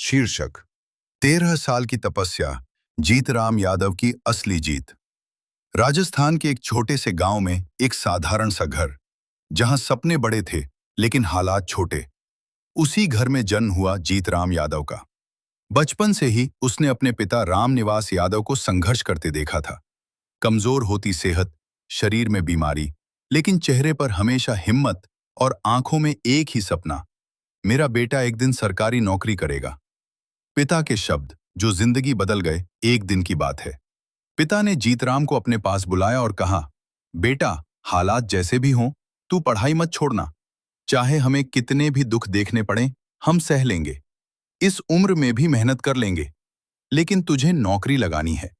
शीर्षक 13 साल की तपस्या, जीतराम यादव की असली जीत। राजस्थान के एक छोटे से गांव में एक साधारण सा घर, जहां सपने बड़े थे लेकिन हालात छोटे। उसी घर में जन्म हुआ जीतराम यादव का। बचपन से ही उसने अपने पिता रामनिवास यादव को संघर्ष करते देखा था। कमजोर होती सेहत, शरीर में बीमारी, लेकिन चेहरे पर हमेशा हिम्मत और आंखों में एक ही सपना, मेरा बेटा एक दिन सरकारी नौकरी करेगा। पिता के शब्द जो जिंदगी बदल गए, एक दिन की बात है। पिता ने जीतराम को अपने पास बुलाया और कहा, बेटा, हालात जैसे भी हों, तू पढ़ाई मत छोड़ना। चाहे हमें कितने भी दुख देखने पड़े, हम सह लेंगे। इस उम्र में भी मेहनत कर लेंगे, लेकिन तुझे नौकरी लगानी है।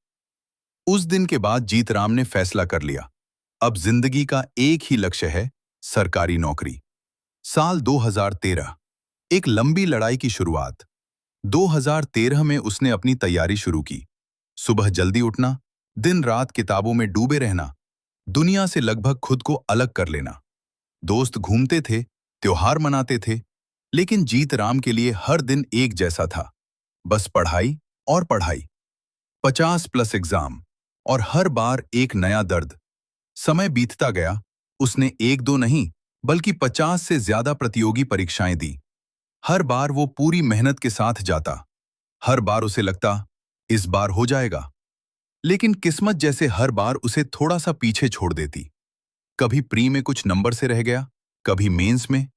उस दिन के बाद जीतराम ने फैसला कर लिया, अब जिंदगी का एक ही लक्ष्य है, सरकारी नौकरी। साल 2013, एक लंबी लड़ाई की शुरुआत। 2013 में उसने अपनी तैयारी शुरू की। सुबह जल्दी उठना, दिन रात किताबों में डूबे रहना, दुनिया से लगभग खुद को अलग कर लेना। दोस्त घूमते थे, त्योहार मनाते थे, लेकिन जीतराम के लिए हर दिन एक जैसा था, बस पढ़ाई और पढ़ाई। 50+ एग्जाम और हर बार एक नया दर्द। समय बीतता गया, उसने एक दो नहीं बल्कि 50 से ज्यादा प्रतियोगी परीक्षाएं दी। हर बार वो पूरी मेहनत के साथ जाता। हर बार उसे लगता, इस बार हो जाएगा। लेकिन किस्मत जैसे हर बार उसे थोड़ा सा पीछे छोड़ देती। कभी प्री में कुछ नंबर से रह गया, कभी मेंस में,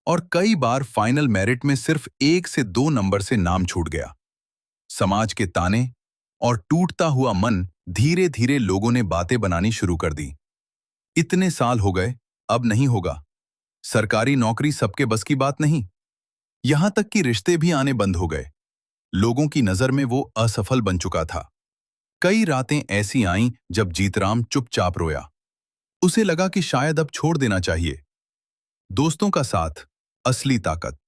और कई बार फाइनल मेरिट में सिर्फ 1 से 2 नंबर से नाम छूट गया। समाज के ताने और टूटता हुआ मन, धीरे धीरे लोगों ने बातें बनानी शुरू कर दी। इतने साल हो गए, अब नहीं होगा। सरकारी नौकरी सबके बस की बात नहीं। यहां तक कि रिश्ते भी आने बंद हो गए। लोगों की नजर में वो असफल बन चुका था। कई रातें ऐसी आईं जब जीतराम चुपचाप रोया। उसे लगा कि शायद अब छोड़ देना चाहिए। दोस्तों का साथ, असली ताकत।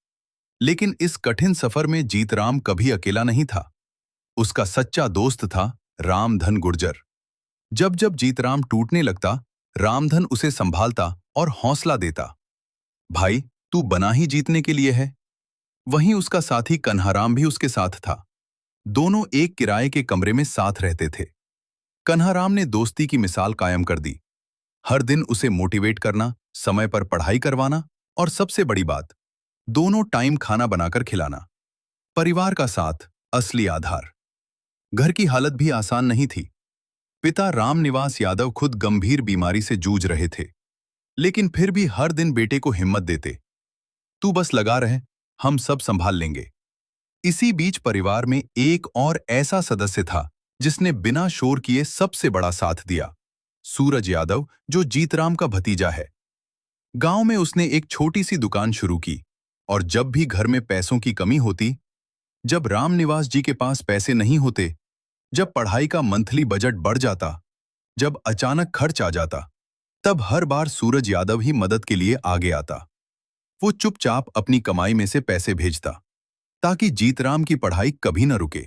लेकिन इस कठिन सफर में जीतराम कभी अकेला नहीं था। उसका सच्चा दोस्त था रामधन गुर्जर। जब जब जीतराम टूटने लगता, रामधन उसे संभालता और हौसला देता। भाई, तू बना ही जीतने के लिए है। वहीं उसका साथी कन्हाराम भी उसके साथ था। दोनों एक किराए के कमरे में साथ रहते थे। कन्हाराम ने दोस्ती की मिसाल कायम कर दी। हर दिन उसे मोटिवेट करना, समय पर पढ़ाई करवाना, और सबसे बड़ी बात, दोनों टाइम खाना बनाकर खिलाना। परिवार का साथ, असली आधार। घर की हालत भी आसान नहीं थी। पिता रामनिवास यादव खुद गंभीर बीमारी से जूझ रहे थे, लेकिन फिर भी हर दिन बेटे को हिम्मत देते, तू बस लगा रहे, हम सब संभाल लेंगे। इसी बीच परिवार में एक और ऐसा सदस्य था जिसने बिना शोर किए सबसे बड़ा साथ दिया, सूरज यादव, जो जीतराम का भतीजा है। गांव में उसने एक छोटी सी दुकान शुरू की, और जब भी घर में पैसों की कमी होती, जब रामनिवास जी के पास पैसे नहीं होते, जब पढ़ाई का मंथली बजट बढ़ जाता, जब अचानक खर्च आ जाता, तब हर बार सूरज यादव ही मदद के लिए आगे आता। वो चुपचाप अपनी कमाई में से पैसे भेजता, ताकि जीतराम की पढ़ाई कभी न रुके।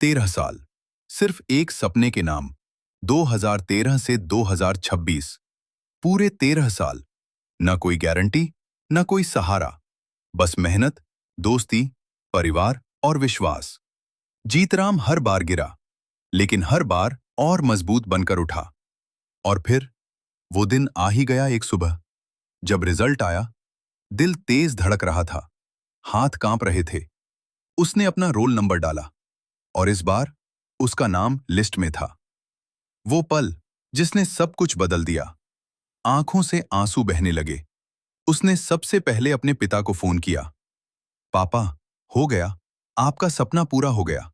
13 साल, सिर्फ एक सपने के नाम। 2013 से 2026, पूरे 13 साल। न कोई गारंटी, न कोई सहारा, बस मेहनत, दोस्ती, परिवार और विश्वास। जीतराम हर बार गिरा, लेकिन हर बार और मजबूत बनकर उठा। और फिर वो दिन आ ही गया। एक सुबह जब रिजल्ट आया, दिल तेज धड़क रहा था, हाथ कांप रहे थे। उसने अपना रोल नंबर डाला, और इस बार उसका नाम लिस्ट में था। वो पल जिसने सब कुछ बदल दिया। आंखों से आंसू बहने लगे। उसने सबसे पहले अपने पिता को फोन किया, पापा, हो गया, आपका सपना पूरा हो गया।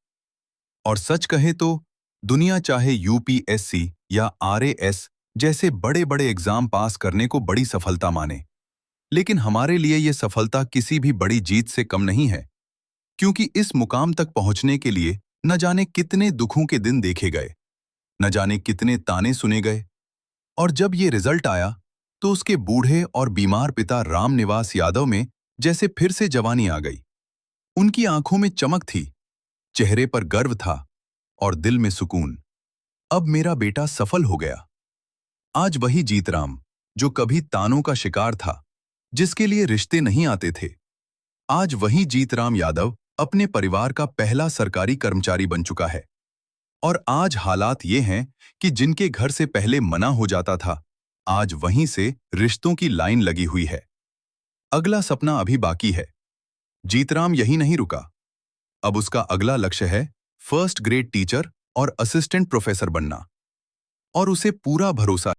और सच कहे तो दुनिया चाहे यूपीएससी या आरएएस जैसे बड़े बड़े एग्जाम पास करने को बड़ी सफलता माने, लेकिन हमारे लिए यह सफलता किसी भी बड़ी जीत से कम नहीं है। क्योंकि इस मुकाम तक पहुंचने के लिए न जाने कितने दुखों के दिन देखे गए, न जाने कितने ताने सुने गए। और जब ये रिजल्ट आया, तो उसके बूढ़े और बीमार पिता रामनिवास यादव में जैसे फिर से जवानी आ गई। उनकी आंखों में चमक थी, चेहरे पर गर्व था, और दिल में सुकून। अब मेरा बेटा सफल हो गया। आज वही जीतराम, जो कभी तानों का शिकार था, जिसके लिए रिश्ते नहीं आते थे, आज वही जीतराम यादव अपने परिवार का पहला सरकारी कर्मचारी बन चुका है। और आज हालात ये हैं कि जिनके घर से पहले मना हो जाता था, आज वहीं से रिश्तों की लाइन लगी हुई है। अगला सपना अभी बाकी है। जीतराम यही नहीं रुका। अब उसका अगला लक्ष्य है फर्स्ट ग्रेड टीचर और असिस्टेंट प्रोफेसर बनना। और उसे पूरा भरोसा